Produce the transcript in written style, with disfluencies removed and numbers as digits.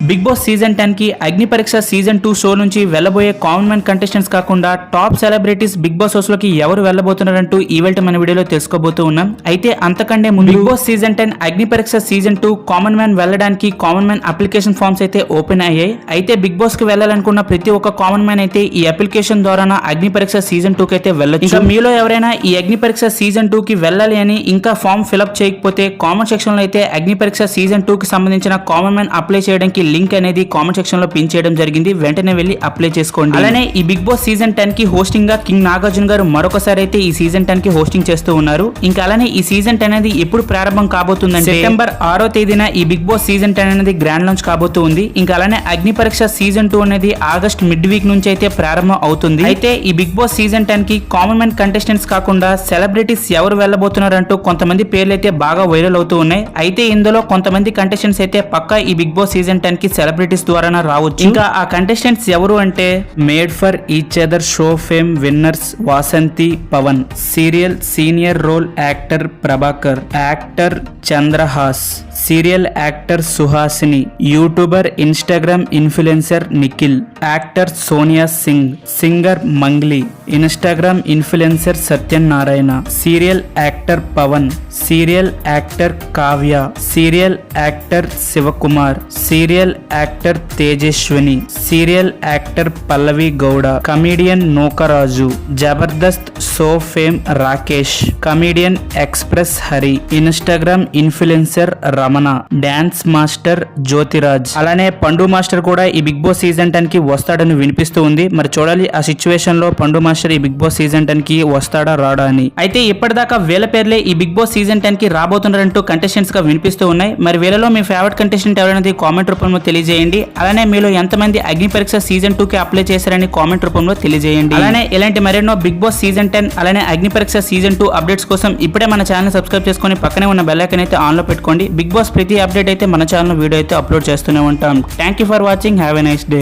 Big boss season 10 కి అగ్ని పరీక్ష సీజన్ 2 షో నుంచి వెళ్ళబోయే కామన్ మ్యాన్ కంటెస్టెంట్స్ కాకుండా top celebrities Bigg Boss house లోకి ఎవరు వెళ్ళబోతున్నారంటూ ఈవెల్ట్ మన వీడియోలో తెలుసుకోబోతూ ఉన్నాం. అయితే అంతకంటే ముందు బిగ్ బాస్ సీజన్ 10 అగ్ని పరీక్ష సీజన్ 2 కామన్ మ్యాన్ వెళ్ళడానికి కామన్ మ్యాన్ అప్లికేషన్ ఫామ్స్ అయితే ఓపెన్ అయ్యాయి. అయితే బిగ్ బాస్ కి వెళ్ళాలనుకున్న ప్రతి ఒక్క కామన్ మ్యాన్ అయితే ఈ అప్లికేషన్ ద్వారా అగ్ని పరీక్ష సీజన్ 2 కి అయితే వెళ్ళొచ్చు. ఇంకా మీలో ఎవరైనా ఈ అగ్ని పరీక్ష సీజన్ 2 కి వెళ్ళాలి అని ఇంకా ఫామ్ ఫిల్అప్ చేయకపోతే కామెంట్ సెక్షన్ లో అయితే అగ్ని పరీక్ష సీజన్ 2 కి సంబంధించిన కామన్ మ్యాన్ అప్లై చేయడానికి లింక్ అనేది కామెంట్ సెక్షన్ లో పిన్ చేయడం జరిగింది. వెంటనే వెళ్ళి అప్లై చేసుకోండి. అలానే ఈ బిగ్ బాస్ సీజన్ 10 కి హోస్టింగ్ గా కింగ్ నాగార్జున గారు మరొకసారి అయితే ఈ సీజన్ 10 కి హోస్టింగ్ చేస్తూ ఉన్నారు. ఇంకా అలానే ఈ సీజన్ 10 అనేది ఎప్పుడు ప్రారంభం కాబోతుందంటే సెప్టెంబర్ 6వ తేదీన ఈ బిగ్ బాస్ సీజన్ 10 అనేది గ్రాండ్ లాంచ్ కాబోతూ ఉంది. ఇంకా అలానే అగ్ని పరీక్ష సీజన్ 2 అనేది ఆగస్ట్ మిడ్ వీక్ నుంచి అయితే ప్రారంభం అవుతుంది. అయితే ఈ బిగ్ బాస్ సీజన్ 10 కి కామన్ మ్యాన్ కంటెస్టెంట్స్ కాకుండా సెలబ్రిటీస్ ఎవరు వెళ్ళబోతున్నారంటూ కొంతమంది పేర్లు అయితే బాగా వైరల్ అవుతూ ఉన్నాయి. అయితే ఇందులో కొంతమంది కంటెస్టెంట్స్ అయితే పక్కా ఈ బిగ్ బాస్ సీజన్ 10 కి సెలబ్రిటీస్ ద్వారా రావచ్చు. ఇంకా ఆ కంటెస్టెంట్స్ ఎవరు అంటే made for each other show fame winners Vasanthi Pavan, serial senior role actor Prabhakar, actor Chandrahas, serial actor Suhasini, YouTuber Instagram influencer Nikhil, actor Sonia Singh, singer Mangli, Instagram influencer Satyanarayana, serial actor Pavan, serial actor Kavya, serial actor Shivakumar, serial actor Tejaswini, serial actor Pallavi Gowda, comedian Nookaraju, Jabardasth show fame Rakesh, comedian express Hari, Instagram influencer Ramana, dance master Jyothiraj. అలానే Pandu master కూడా ఈ big boss season 10 కి వస్తాడని వినిపిస్తూ ఉంది. మరి చూడాలి ఆ సిచ్యువేషన్ లో పండు మాస్టర్ ఈ బిగ్ బాస్ సీజన్ 10 కి వస్తాడా రాడా అని. అయితే ఇప్పటిదాకా వేల పేర్లే ఈ బిగ్ బాస్ సీజన్ 10 కి రాబోతున్నారంటూ కంటెస్టెంట్స్ గా వినిపిస్తూ ఉన్నాయి. మరి వీళ్ళలో మీ ఫేవరెట్ కంటెస్టెంట్ ఎవరైనా కామెంట్ రూపంలో తెలియజేయండి. అలానే మీలో ఎంతమంది అగ్ని పరీక్ష సీజన్ 2 కి అప్లై చేశారని కామెంట్ రూపంలో తెలియజేయండి. అలానే ఇలాంటి మరెన్నో బిగ్ బాస్ సీజన్ 10 అలానే అగ్ని పరీక్ష సీజన్ 2 అప్డేట్స్ కోసం ఇప్పుడే మన ఛానల్ సబ్స్క్రైబ్ చేసుకొని పక్కనే ఉన్న బెల్ ఐకాన్ అయితే ఆన్ లో పెట్టుకోండి. బిగ్ బాస్ ప్రతి అప్డేట్ అయితే మన ఛానల్ వీడియో అయితే అప్లోడ్ చేస్తూనే ఉంటాం. Thank you for watching. Have a nice day.